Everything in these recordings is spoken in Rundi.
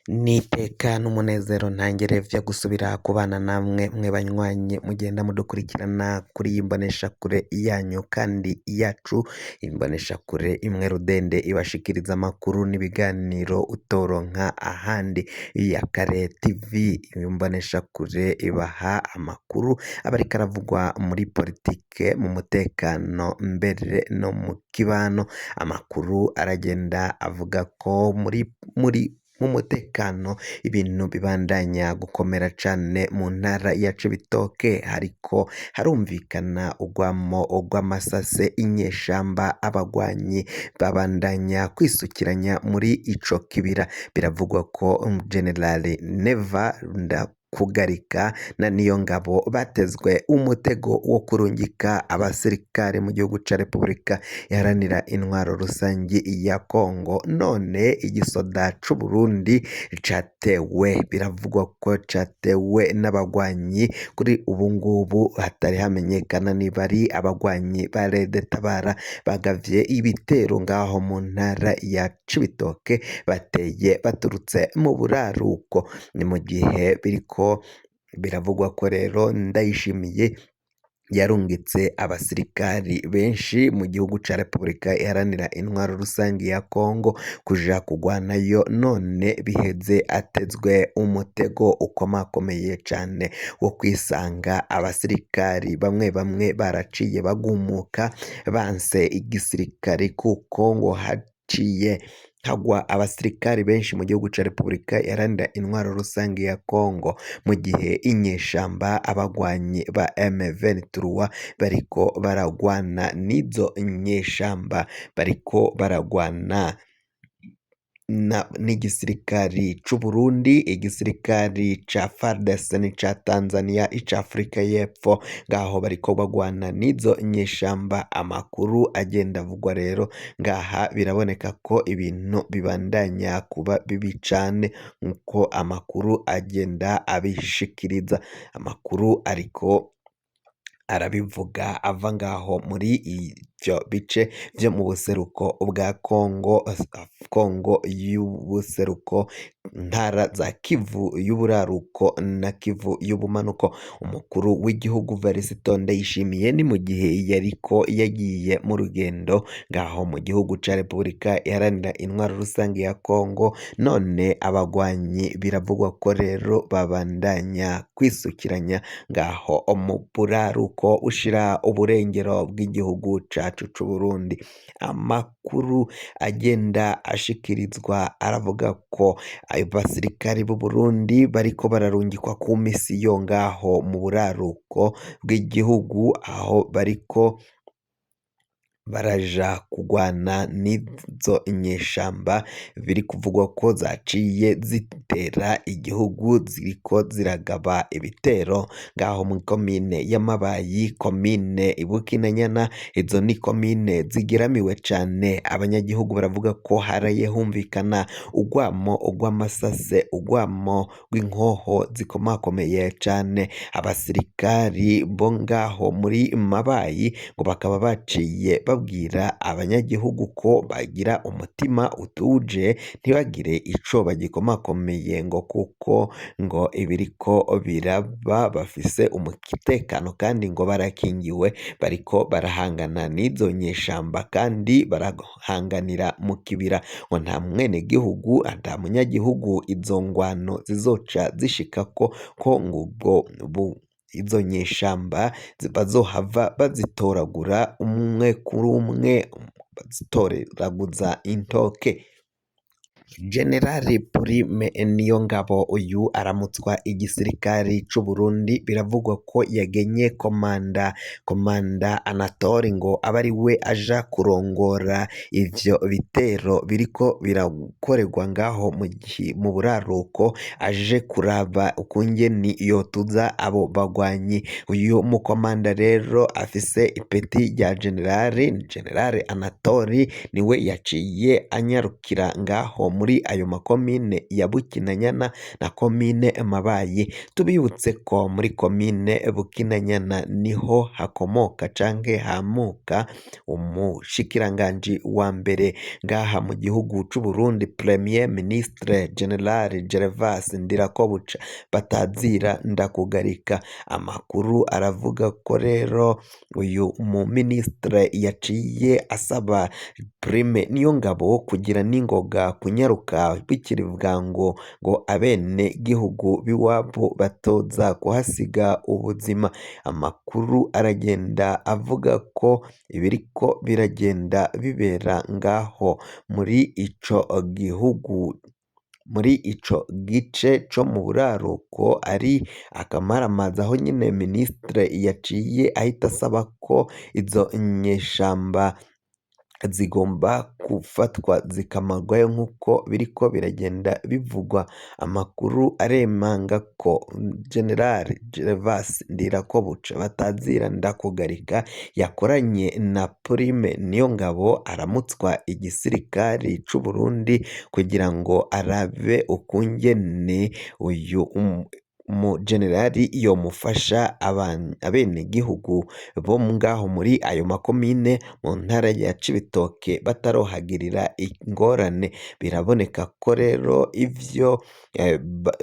Niteka n'umunezero ntangere vyo gusubira kubana namwe mwe banywanyi mugenda mudukurikirana kuri iyi mboneshakure yanyu kandi yacu, imboneshakure imwe rudende ibashikiriza amakuru n'ibiganiro utoronka ahandi, ya Kare TV imboneshakure ibaha amakuru aba ariko aravugwa muri politike, mu mutekano mbere no mu kibano. Amakuru aragenda avuga ko mu mutekano ibintu bibandanya gukomera cane mu ntara ya Cibitoke, hariko harumvikana urwamo rw'amasase, inyeshamba abagwanyi babandanya kwisukiranya muri ico kibira. Biravugwa ko General Neva Kugarika na Niyongabo batezwe umutego wo kurungika abasirikare mu gihugu ca Repubulika iharanira intwaro rusangi ya Kongo, none igisoda c'u Burundi catewe. Biravugwa ko catewe n'abagwanyi, kuri ubu ngubu hatari hamenyekana niba ari abagwanyi ba Red Tabara bagavye ibitero ngaho mu ntara ya Cibitoke, bateye baturutse mu buraruko. Ni mu gihe biriko biravugwa ko rero Ndayishimiye yarungitse abasirikari benshi mu gihugu ca Repubulika iharanira intwaro rusangi ya Kongo kuja kugwanayo, none biheze atezwe umutego ukomakomeye cane wo kwisanga abasirikari bamwe bamwe baraciye bagumuka banse igisirikare, kuko ngo haciye hagwa abasirikari benshi mu gihugu ca Repubulika iharanira intwaro rusangi ya Kongo, mu gihe inyeshamba abagwanyi ba M23 bariko baragwana n'izo nyeshamba, bariko baragwana n'igisirikari c'u Burundi, igisirikari ca FARDC n'ica Tanzania, ica Afrika y'Epfo, ngaho bariko bagwana n'izo nyeshamba. Amakuru agenda avugwa rero ngaha biraboneka ko ibintu bibandanya kuba bibi cane, nkuko amakuru agenda abishikiriza. Amakuru ariko arabivuga ava ngaho muri ivyo bice vyo mu buseruko bwa Kongo y'ubuseruko, ntara za Kivu y'uburaruko na Kivu y'ubumanuko. Umukuru w'igihugu Varisito Ndayishimiye ni mu gihe yariko yagiye mu rugendo ngaho mu gihugu ca Repubulika iharanira intwaro rusange ya Kongo, none abagwanyi biravugwa ko rero babandanya kwisukiranya ngaho mu buraruko ushira uburengero bw'igihugu cacu c'u Burundi. Amakuru agenda ashikirizwa aravuga ko abasirikari b'u Burundi bariko bararungikwa ku misiyo ngaho mu buraruko bw'igihugu, aho bariko baraja kugwana n'izo nyeshamba biri kuvugwa ko zaciye zitera igihugu, ziriko ziragaba ibitero ngaho mu komine y'Amabayi, komine Bukinanyana. Izo ni komine zigiramiwe cane, abanyagihugu baravuga ko haraye humvikana urwamo rw'amasase, urwamo rw'inkoho zikomakomeye cane. Abasirikari bo ngaho muri Mabayi ngo bakaba baciye babwira abanyagihugu ko bagira umutima utuje, ntibagire ico bagikomakomeye, ngo kuko ngo ibiriko biraba bafise umutekano kandi ngo barakingiwe, bariko barahangana n'izo nyeshamba kandi barahanganira mu kibira, ngo nta mwenegihugu nta munyagihugu izo ngwano zizoca zishikako, ko ngubwo izo nyeshamba bazohava bazitoragura umwe kuri umwe, bazitoraguza intoke. Generali Prime Niyongabo uyu aramutswa igisirikari c'u Burundi, biravugwa ko yagenye komanda Anatole ngo abe ari we aja kurongora ivyo bitero biriko birakorerwa ngaho mu buraruko, aje kuraba ukungene yotuza abo bagwanyi. Uyu mukomanda rero afise ipeti rya General Anatole, niwe yaciye anyarukira ngaho muri ayo makomine ya Bukinanyana na komine Mabayi. Tubibutse ko muri komine Bukinanyana niho hakomoka canke hamuka umushikiranganji wa mbere ngaha mu gihugu c'u Burundi, Premier Ministre General Gervas Ndirakobuca batazira ndakugarika. Amakuru aravuga ko rero uyu mu ministre yaciye asaba Prime Niyongabo kugira n'ingoga kunyaruka bikiri bwango ngo abene gihugu biwabo batoza kuhasiga ubuzima. Amakuru aragenda avuga ko ibiriko biragenda bibera ngaho muri ico gihugu, muri ico gice co mu buraruko ari akamaramaza, aho nyine ministre yaciye ahita asaba ko izo nyeshamba zigomba gufatwa zikamarwayo nk'uko biriko biragenda bivugwa. Amakuru aremanga ko General Gervas Ndirakobuca batazira ndakugarika yakoranye na Prime Niyongabo aramutswa igisirikari c'u Burundi kugira ngo arabe ukungene uyu umujenerali yomufasha abenegihugu bo ngaho muri ayo makomine mu ntara ya Cibitoke batarohagirira ingorane. Biraboneka ko rero ivyo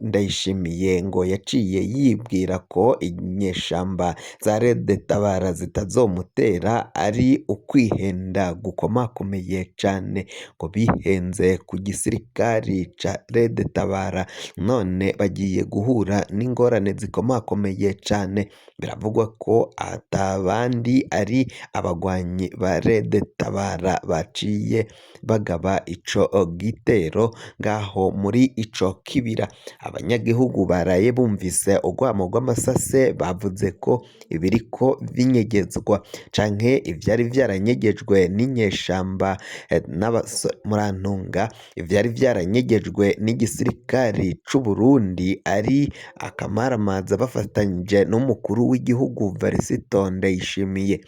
Ndayishimiye ngo yaciye yibwira ko inyeshamba za Red Tabara zitazomutera ari ukwihenda gukomakomeye cane, ngo bihenze ku gisirikari ca Red Tabara none bagiye guhura n'ingorane zikomakomeye cane. Biravugwa ko atabandi ari abagwanyi ba Red Tabara baciye bagaba ico gitero ngaho muri ico kibira. Abanyagihugu baraye bumvise urwamo rw'amasase, bavuze ko ibiriko binyegezwa canke ivyari vyaranyegejwe n'inyeshamba murantunga ivyari vyaranyegejwe n'igisirikari c'u Burundi ari akamaramaza bafatanyije n'umukuru w'igihugu Varisito Ndayishimiye.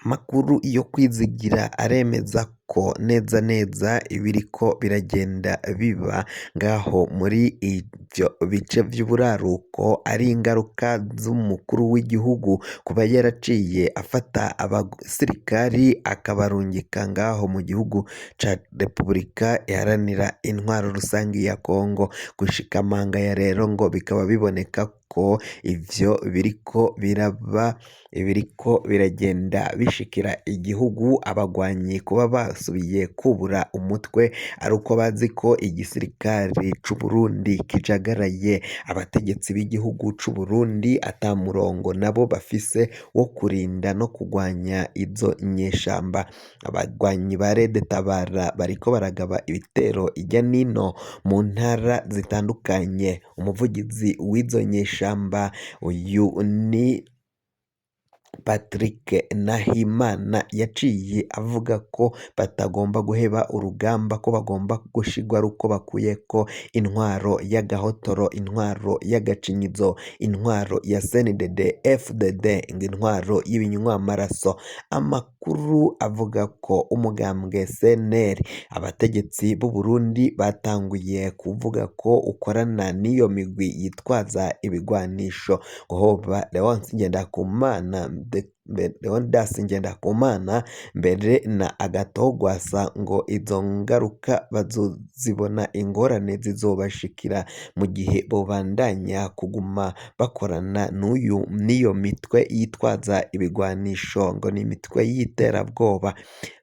Amakuru yo kwizigira aremeza ko neza neza ibiriko biragenda biba ngaho muri ivyo bice vy'uburaruko ari ingaruka z'umukuru w'igihugu kuba yaraciye afata abasirikari akabarungika ngaho mu gihugu ca Repubulika iharanira intwaro rusangi ya Kongo. Gushika amanga ya rero ngo bikaba biboneka ko ivyo biriko biraba, ibiriko biragenda bishikira igihugu, abagwanyi kuba basubiye kubura umutwe ari uko bazi ko igisirikari c'u Burundi kijagaraye. Abategetsi b'igihugu c'u Burundi ata murongo nabo bafise wo kurinda no kugwanya izo nyeshamba. Abagwanyi ba Red Tabara bariko baragaba ibitero irya nino mu ntara zitandukanye. Umuvugizi w'izo nyeshamba uyu ni Patrick Nahimana yaciye avuga ko batagomba guheba urugamba, ko bagomba gushigwa ari uko bakuyeko intwaro y'agahotoro, intwaro y'agacinyizo, intwaro ya CNDD FDD, intwaro y'ibinywamaraso. Amakuru avuga ko umugambwe CNL abategetsi b'u Burundi batanguye kuvuga ko ukorana n'iyo migwi yitwaza ibigwanisho. Hoba Leonce Ngendakumana Leonidas Ngendakumana mbere na Agatogwasa ngo izo ngaruka bazozibona, ingorane zizobashikira mu gihe bobandanya kuguma bakorana n'iyo mitwe yitwaza ibigwanisho, ngo ni imitwe y'iterabwoba.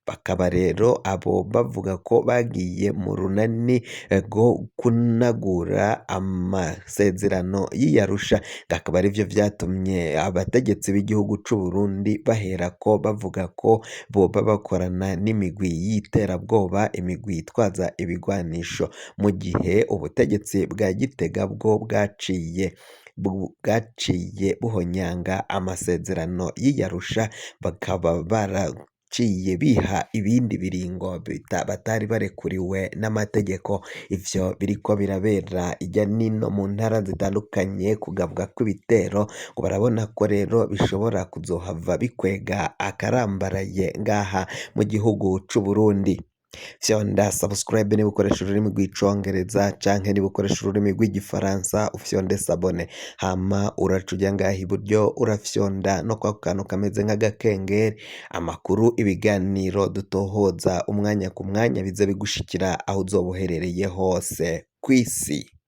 Bakaba rero abo bavuga ko bagiye mu runani rwo kunagura amasezerano y'Iyarusha, akaba arivyo vyatumye abategetsi b'igihugu c'u Burundi bahera ko bavuga ko boba bakorana n'imigwi y'iterabwoba, imigwi yitwaza ibigwanisho, mu gihe ubutegetsi bwa Gitega bwo bwaciye buhonyanga amasezerano y'Iyarusha, bakaba baraciye biha ibindi biringo batari barekuriwe n'amategeko. Ivyo biriko birabera irya nino mu ntara zitandukanye kugabwa kw'ibitero, ngo barabona ko rero bishobora kuzohava bikwega akarambaraye ngaha mu gihugu c'u Burundi. fyonda subscribe niba ukoresha ururimi rw'icongereza canke niba ukoresha ururimi rw'igifaransa ufyonde sabone, hama uraca uja ngaha iburyo urafyonda no kwako kantu kameze nk'agakengeri, amakuru ibiganiro dutohoza umwanya ku mwanya bize bigushikira aho uzoba uherereye hose kw'isi.